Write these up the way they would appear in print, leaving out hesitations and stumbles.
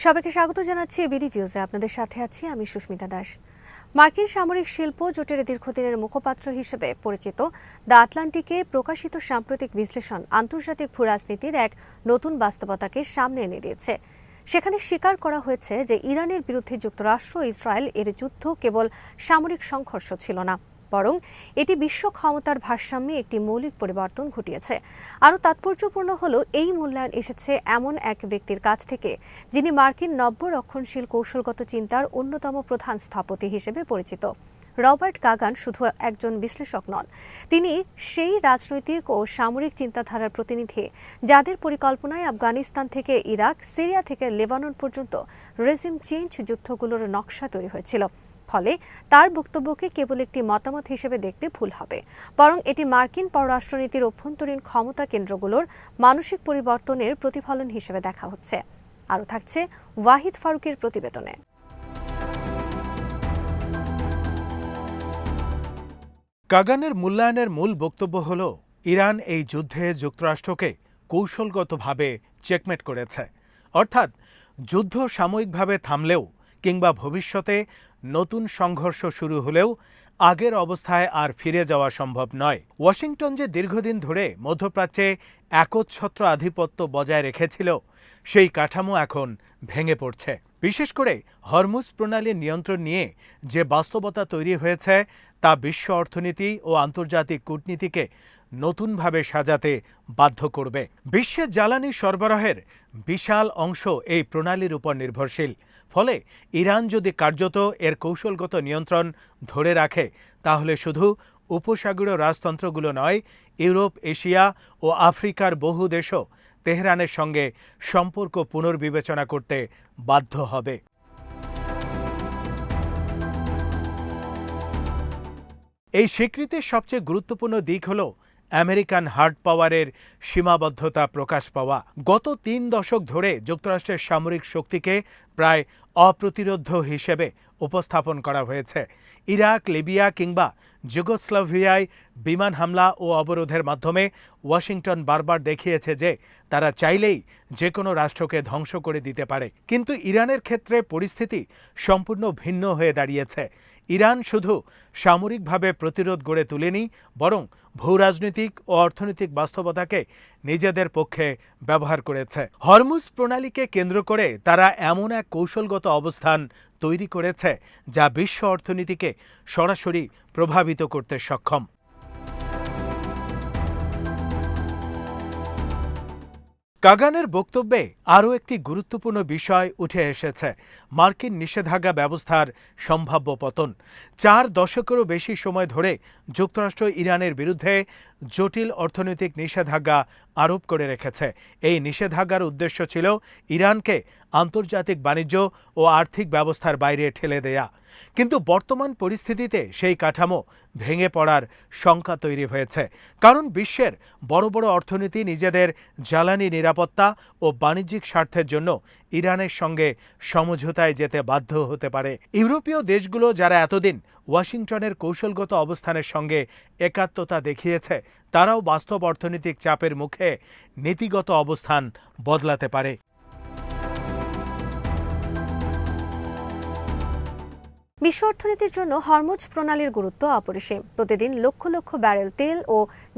সবাইকে স্বাগত জানাচ্ছি এবিডি ভিউজে। আপনাদের সাথে আছি আমি সুস্মিতা দাস। মার্কিন সামরিক শিল্প জোটের দীর্ঘদিনের মুখপাত্র হিসেবে পরিচিত দ্য আটলান্টিকে প্রকাশিত সাম্প্রতিক বিশ্লেষণ আন্তর্জাতিক ভূরাজনীতির এক নতুন বাস্তবতাকে সামনে এনে দিয়েছে। সেখানে স্বীকার করা হয়েছে যে ইরানের বিরুদ্ধে যুক্তরাষ্ট্র ও ইসরায়েল এর যুদ্ধ কেবল সামরিক সংঘর্ষ ছিল না, বরং এটি বিশ্ব ক্ষমতার ভারসাম্যে একটি মৌলিক পরিবর্তন ঘটিয়েছে। আরও তাৎপর্যপূর্ণ হলো এই মূল্যায়ন এসেছে এমন এক ব্যক্তির কাছ থেকে যিনি মার্কিন নব্য রক্ষণশীল কৌশলগত চিন্তার অন্যতম প্রধান স্থপতি হিসেবে পরিচিত। রবার্ট কাগান শুধু একজন বিশ্লেষক নন, তিনি সেই রাজনৈতিক ও সামরিক চিন্তাধারার প্রতিনিধি যাদের পরিকল্পনায় আফগানিস্তান থেকে ইরাক, সিরিয়া থেকে লেবানন পর্যন্ত রেজিম চেঞ্জ যুদ্ধগুলোর নকশা তৈরি হয়েছিল। ফলে তার বক্তব্যকে কেবল একটি মতামত হিসেবে দেখতে ভুল হবে, বরং এটি মার্কিন পররাষ্ট্রনীতির অভ্যন্তরীণ ক্ষমতা কেন্দ্রগুলোর মানসিক পরিবর্তনের প্রতিফলন হিসেবে দেখা হচ্ছে। আরও থাকছে ওয়াহিদ ফারুকের প্রতিবেদনে। কাগানের মূল্যায়নের মূল বক্তব্য হল, ইরান এই যুদ্ধে যুক্তরাষ্ট্রকে কৌশলগতভাবে চেকমেট করেছে। অর্থাৎ যুদ্ধ সাময়িকভাবে থামলেও কিংবা ভবিষ্যতে নতুন সংঘর্ষ শুরু হলেও আগের অবস্থায় আর ফিরে যাওয়া সম্ভব নয়। ওয়াশিংটন যে দীর্ঘদিন ধরে মধ্যপ্রাচ্যে একচ্ছত্র আধিপত্য বজায় রেখেছিল, সেই কাঠামো এখন ভেঙে পড়ছে। বিশেষ করে হরমুজ প্রণালীর নিয়ন্ত্রণ নিয়ে যে বাস্তবতা তৈরি হয়েছে তা বিশ্ব অর্থনীতি ও আন্তর্জাতিক কূটনীতিকে নতুনভাবে সাজাতে বাধ্য করবে। বিশ্বের জ্বালানি সরবরাহের বিশাল অংশ এই প্রণালীর উপর নির্ভরশীল। ফলে ইরান যদি কার্যত এর কৌশলগত নিয়ন্ত্রণ ধরে রাখে, তাহলে শুধু উপসাগরীয় রাজতন্ত্রগুলো নয়, ইউরোপ, এশিয়া ও আফ্রিকার বহু দেশও তেহরানের সঙ্গে সম্পর্ক পুনর্বিবেচনা করতে বাধ্য হবে। এই স্বীকৃতির সবচেয়ে গুরুত্বপূর্ণ দিক হল আমেরিকান হার্ড পাওয়ারের সীমাবদ্ধতা প্রকাশ পাওয়া। গত ৩ দশক ধরে যুক্তরাষ্ট্রের সামরিক শক্তিকে প্রায় অপ্রতিরোধ্য হিসেবে উপস্থাপন করা হয়েছে। ইরাক, লিবিয়া কিংবা যুগোস্লাভিয়ায় বিমান হামলা ও অবরোধের মাধ্যমে ওয়াশিংটন বারবার দেখিয়েছে যে তারা চাইলেই যে কোনো রাষ্ট্রকে ধ্বংস করে দিতে পারে। কিন্তু ইরানের ক্ষেত্রে পরিস্থিতি সম্পূর্ণ ভিন্ন হয়ে দাঁড়িয়েছে। ইরান শুধু সামরিকভাবে প্রতিরোধ গড়ে তোলেনি, বরং ভূরাজনৈতিক ও অর্থনৈতিক বাস্তবতাকে নিজেদের পক্ষে ব্যবহার করেছে। হরমুজ প্রণালীকে কেন্দ্র করে তারা এমন এক কৌশলগত অবস্থান তৈরি করেছে যা বিশ্ব অর্থনীতিকে সরাসরি প্রভাবিত করতে সক্ষম। কাগানের বক্তব্যে আরও একটি গুরুত্বপূর্ণ বিষয় উঠে এসেছে, মার্কিন নিষেধাজ্ঞা ব্যবস্থার সম্ভাব্য পতন। 4 দশকেরও বেশি সময় ধরে যুক্তরাষ্ট্র ইরানের বিরুদ্ধে জটিল অর্থনৈতিক নিষেধাজ্ঞা আরোপ করে রেখেছে। এই নিষেধাজ্ঞার উদ্দেশ্য ছিল ইরানকে আন্তর্জাতিক বাণিজ্য ও আর্থিক ব্যবস্থার বাইরে ঠেলে দেয়া। কিন্তু বর্তমান পরিস্থিতিতে সেই কাঠামো ভেঙে পড়ার শঙ্কা তৈরি হয়েছে, কারণ বিশ্বের বড় বড় অর্থনীতি নিজেদের জ্বালানি নিরাপত্তা ও বাণিজ্যিক স্বার্থের জন্য ইরানের সঙ্গে সমঝোতায় যেতে বাধ্য হতে পারে। ইউরোপীয় দেশগুলো যারা এতদিন ওয়াশিংটনের কৌশলগত অবস্থানের সঙ্গে একাত্মতা দেখিয়েছে, তারাও বাস্তব অর্থনৈতিক চাপের মুখে নীতিগত অবস্থান বদলাতে পারে। বিশ্ব অর্থনীতির জন্য হরমুজ প্রণালীর গুরুত্ব অপরিসীম। প্রতিদিন লক্ষ লক্ষ ব্যারেল তেল ও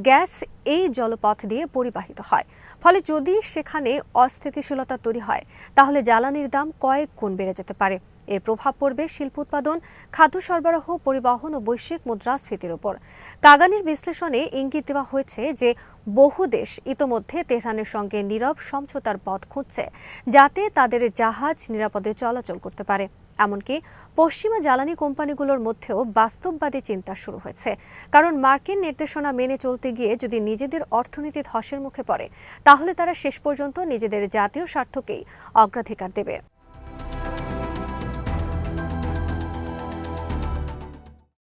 গ্যাস এই জলপথ দিয়ে পরিবাহিত হয়। ফলে যদি সেখানে অস্থিতিশীলতা তৈরি হয়, তাহলে জ্বালানির দাম কয়েক গুণ বেড়ে যেতে পারে। এর প্রভাব পড়বে শিল্প উৎপাদন, খাদ্য সরবরাহ, পরিবহন ও বৈশ্বিক মুদ্রাস্ফীতির উপর। কাগানের বিশ্লেষণে ইঙ্গিত দেওয়া হয়েছে যে বহু দেশ ইতোমধ্যে তেহরানের সঙ্গে নীরব সমঝোতার পথ খুঁজছে, যাতে তাদের জাহাজ নিরাপদে চলাচল করতে পারে। এমনকি পশ্চিমা জ্বালানি কোম্পানিগুলোর মধ্যেও বাস্তববাদী চিন্তা শুরু হয়েছে, কারণ মার্কিন নির্দেশনা মেনে চলতে গিয়ে যদি নিজেদের অর্থনীতি ধসের মুখে পড়ে, তাহলে তারা শেষ পর্যন্ত নিজেদের জাতীয় স্বার্থকেই অগ্রাধিকার দেবে।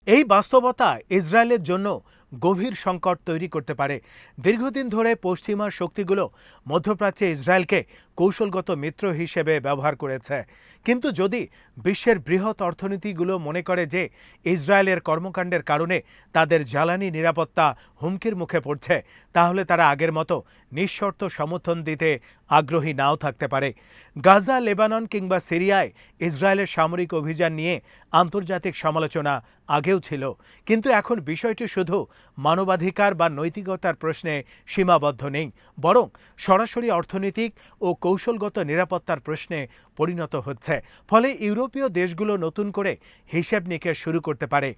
এই বাস্তবতা ইসরায়েলের জন্য গভীর সংকট তৈরি করতে পারে। দীর্ঘদিন ধরে পশ্চিমা শক্তিগুলো মধ্যপ্রাচ্যে ইসরায়েলকে কৌশলগত মিত্র হিসেবে ব্যবহার করেছে, কিন্তু যদি বিশ্বের বৃহৎ অর্থনীতিগুলো মনে করে যে ইসরায়েলের কর্মকাণ্ডের কারণে তাদের জ্বালানি নিরাপত্তা হুমকির মুখে পড়ছে, তাহলে তারা আগের মতো নিঃশর্ত সমর্থন দিতে আগ্রহী নাও থাকতে পারে। গাজা, লেবানন কিংবা সিরিয়ায় ইসরায়েলের সামরিক অভিযান নিয়ে আন্তর্জাতিক সমালোচনা আগেও ছিল, কিন্তু এখন বিষয়টি শুধু মানবাধিকার বা নৈতিকতার প্রশ্নে সীমাবদ্ধ নেই, বরং সরাসরি অর্থনৈতিক ও কৌশলগত নিরাপত্তার প্রশ্নে পরিণত হচ্ছে। ফলে ইউরোপীয় দেশগুলো নতুন করে হিসেব নিকেশ শুরু করতে পারে।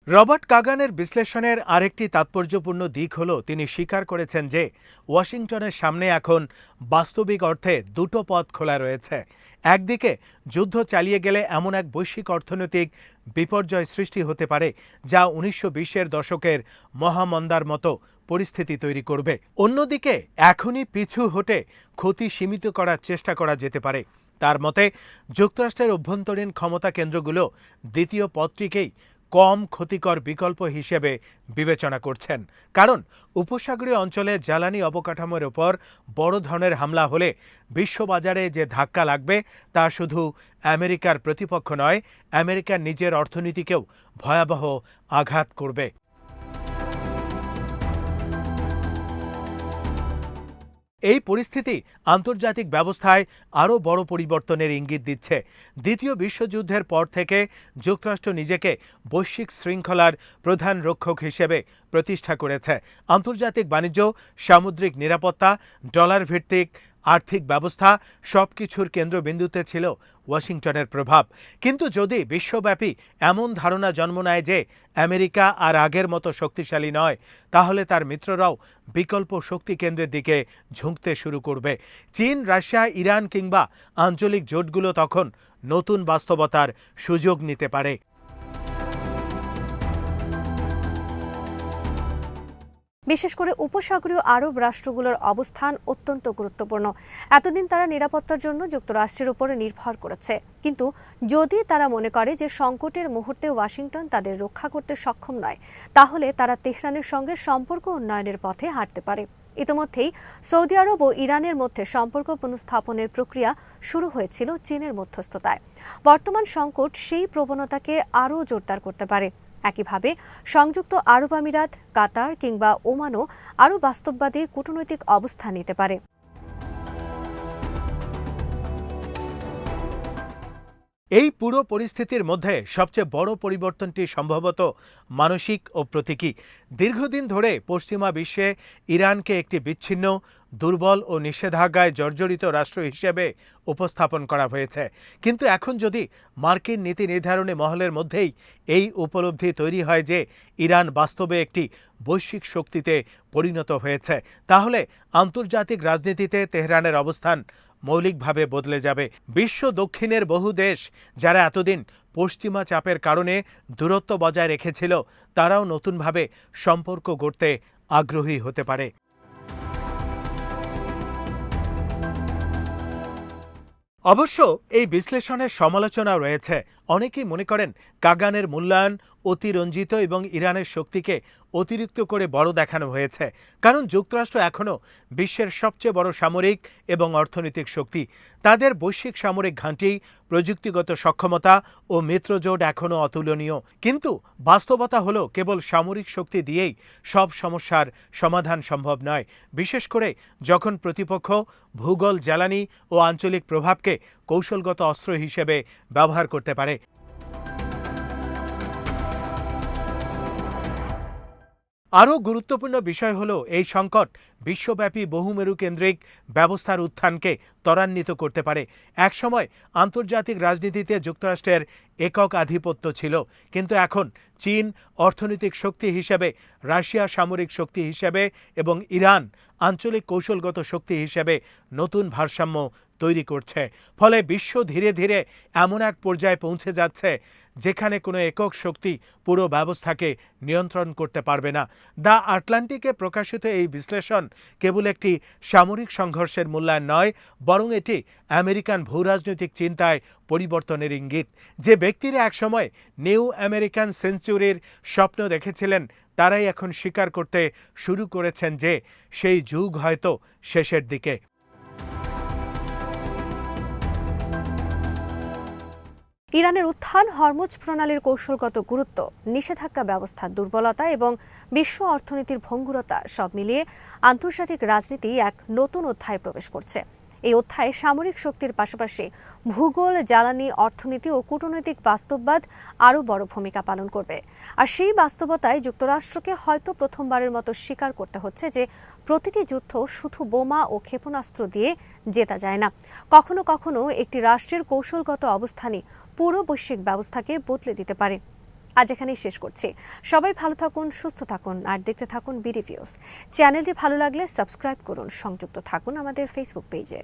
রবার্ট কাগানের বিশ্লেষণের আরেকটি তাৎপর্যপূর্ণ দিক হল তিনি স্বীকার করেছেন যে ওয়াশিংটনের সামনে এখন বাস্তবিক অর্থে দুটো পথ খোলা রয়েছে। একদিকে যুদ্ধ চালিয়ে গেলে এমন এক বৈশ্বিক অর্থনৈতিক বিপর্যয় সৃষ্টি হতে পারে যা 1920-এর দশকের মহামন্দার মতো পরিস্থিতি তৈরি করবে। অন্যদিকে এখনই পিছু হটে ক্ষতি সীমিত করার চেষ্টা করা যেতে পারে। তার মতে যুক্তরাষ্ট্রের অভ্যন্তরীণ ক্ষমতা কেন্দ্রগুলো দ্বিতীয় পথটিকেই কম ক্ষতিকর বিকল্প হিসেবে বিবেচনা করছেন, কারণ উপসাগরীয় অঞ্চলে জ্বালানি অবকাঠামোর ওপর বড় ধরনের হামলা হলে বিশ্ববাজারে যে ধাক্কা লাগবে তা শুধু আমেরিকার প্রতিপক্ষ নয়, আমেরিকার নিজের অর্থনীতিকেও ভয়াবহ আঘাত করবে। এই পরিস্থিতি আন্তর্জাতিক ব্যবস্থায় আরও বড় পরিবর্তনের ইঙ্গিত দিচ্ছে। দ্বিতীয় বিশ্বযুদ্ধের পর থেকে যুক্তরাষ্ট্র নিজেকে বৈশ্বিক শৃঙ্খলার প্রধান রক্ষক হিসেবে প্রতিষ্ঠা করেছে। আন্তর্জাতিক বাণিজ্য, সামুদ্রিক নিরাপত্তা, ডলার ভিত্তিক আর্থিক ব্যবস্থা সবকিছুর কেন্দ্রবিন্দুতে ছিল ওয়াশিংটনের প্রভাব। কিন্তু যদি বিশ্বব্যাপী এমন ধারণা জন্ম নেয় যে আমেরিকা আর আগের মতো শক্তিশালী নয়, তাহলে তার মিত্ররাও বিকল্প শক্তি কেন্দ্রের দিকে ঝুঁকতে শুরু করবে। চীন, রাশিয়া, ইরান কিংবা আঞ্চলিক জোটগুলো তখন নতুন বাস্তবতার সুযোগ নিতে পারে। বিশেষ করে উপসাগরীয় আরব রাষ্ট্রগুলোর অবস্থান অত্যন্ত গুরুত্বপূর্ণ। এতদিন তারা নিরাপত্তার জন্য যুক্তরাষ্ট্রের উপরে নির্ভর করেছে, কিন্তু যদি তারা মনে করে যে সংকটের মুহূর্তে ওয়াশিংটন তাদের রক্ষা করতে সক্ষম নয়, তাহলে তারা তেহরানের সঙ্গে সম্পর্ক উন্নয়নের পথে হাঁটতে পারে। ইতিমধ্যেই সৌদি আরব ও ইরানের মধ্যে সম্পর্ক পুনঃস্থাপনের প্রক্রিয়া শুরু হয়েছিল চীনের মধ্যস্থতায়। বর্তমান সংকট সেই প্রবণতাকে আরও জোরদার করতে পারে। একইভাবে সংযুক্ত আরব আমিরাত, কাতার কিংবা ওমানও আরও বাস্তববাদী কূটনৈতিক অবস্থান নিতে পারে। এই পুরো পরিস্থিতির মধ্যে সবচেয়ে বড় পরিবর্তনটি সম্ভবত মানসিক ও প্রতীকী। দীর্ঘদিন ধরে পশ্চিমা বিশ্বে ইরানকে একটি বিচ্ছিন্ন, দুর্বল ও নিষেধাজ্ঞায় জর্জরিত রাষ্ট্র হিসেবে উপস্থাপন করা হয়েছে। কিন্তু এখন যদি মার্কিন নীতি নির্ধারণী মহলের মধ্যেই এই উপলব্ধি তৈরি হয় যে ইরান বাস্তবে একটি বৈশ্বিক শক্তিতে পরিণত হয়েছে, তাহলে আন্তর্জাতিক রাজনীতিতে তেহরানের অবস্থান মৌলিকভাবে বদলে যাবে। বিশ্ব দক্ষিণের বহু দেশ যারা এতদিন পশ্চিমা চাপের কারণে দূরত্ব বজায় রেখেছিল, তারাও নতুনভাবে সম্পর্ক গড়তে আগ্রহী হতে পারে। অবশ্য এই বিশ্লেষণের সমালোচনা রয়েছে। অনেকেই মনে করেন কাগানের মূল্যায়ন অতিরঞ্জিত এবং ইরানের শক্তিকে অতিরিক্ত করে বড় দেখানো হয়েছে, কারণ যুক্তরাষ্ট্র এখনও বিশ্বের সবচেয়ে বড় সামরিক এবং অর্থনৈতিক শক্তি। তাদের বৈশ্বিক সামরিক ঘাঁটি, প্রযুক্তিগত সক্ষমতা ও মিত্রজোট এখনও অতুলনীয়। কিন্তু বাস্তবতা হলো কেবল সামরিক শক্তি দিয়েই সব সমস্যার সমাধান সম্ভব নয়, বিশেষ করে যখন প্রতিপক্ষ ভূগোল, জ্বালানি ও আঞ্চলিক প্রভাবকে কৌশলগত অস্ত্র হিসেবে ব্যবহার করতে পারে। আরও গুরুত্বপূর্ণ বিষয় হল এই সংকট বিশ্বব্যাপী বহুমেরু কেন্দ্রিক ব্যবস্থার উত্থানকে ত্বরান্বিত করতে পারে। একসময় আন্তর্জাতিক রাজনীতিতে যুক্তরাষ্ট্রের একক আধিপত্য ছিল, কিন্তু এখন চীন অর্থনৈতিক শক্তি হিসেবে, রাশিয়া সামরিক শক্তি হিসেবে এবং ইরান আঞ্চলিক কৌশলগত শক্তি হিসেবে নতুন ভারসাম্য তৈরি করছে। ফলে বিশ্ব ধীরে ধীরে এমন এক পর্যায়ে পৌঁছে যাচ্ছে যেখানে কোনো একক শক্তি পুরো ব্যবস্থাকে নিয়ন্ত্রণ করতে পারবে না। দ্য আটলান্টিকে প্রকাশিত এই বিশ্লেষণ কেবল একটি সামরিক সংঘর্ষের মূল্যায়ন নয়, বরং এটি আমেরিকান ভূরাজনৈতিক চিন্তায় পরিবর্তনের ইঙ্গিত। যে ব্যক্তিরা একসময় নিউ আমেরিকান সেঞ্চুরির স্বপ্ন দেখেছিলেন, তারাই এখন স্বীকার করতে শুরু করেছেন যে সেই যুগ হয়তো শেষের দিকে। ইরানের উত্থান, হরমুজ প্রণালীর কৌশলগত গুরুত্ব, নিষেধাজ্ঞা ব্যবস্থার দুর্বলতা এবং বিশ্ব অর্থনীতির ভঙ্গুরতা সব মিলিয়ে আন্তর্জাতিক রাজনীতি এক নতুন অধ্যায়ে প্রবেশ করছে। এই অধ্যায়ে সামরিক শক্তির পাশাপাশি ভূগোল, জ্বালানি, অর্থনীতি ও কূটনৈতিক বাস্তববাদ আরও বড় ভূমিকা পালন করবে। আর সেই বাস্তবতায় যুক্তরাষ্ট্রকে হয়তো প্রথমবারের মতো স্বীকার করতে হচ্ছে যে প্রতিটি যুদ্ধ শুধু বোমা ও ক্ষেপণাস্ত্র দিয়ে জেতা যায় না। কখনো কখনো একটি রাষ্ট্রের কৌশলগত অবস্থানই পুরো বৈশ্বিক ব্যবস্থাকে বদলে দিতে পারে। আজ এখানেই শেষ করছি। সবাই ভালো থাকুন, সুস্থ থাকুন আর দেখতে থাকুন বিডি ভিউজ। চ্যানেলটি ভালো লাগলে সাবস্ক্রাইব করুন, সংযুক্ত থাকুন আমাদের ফেসবুক পেজে।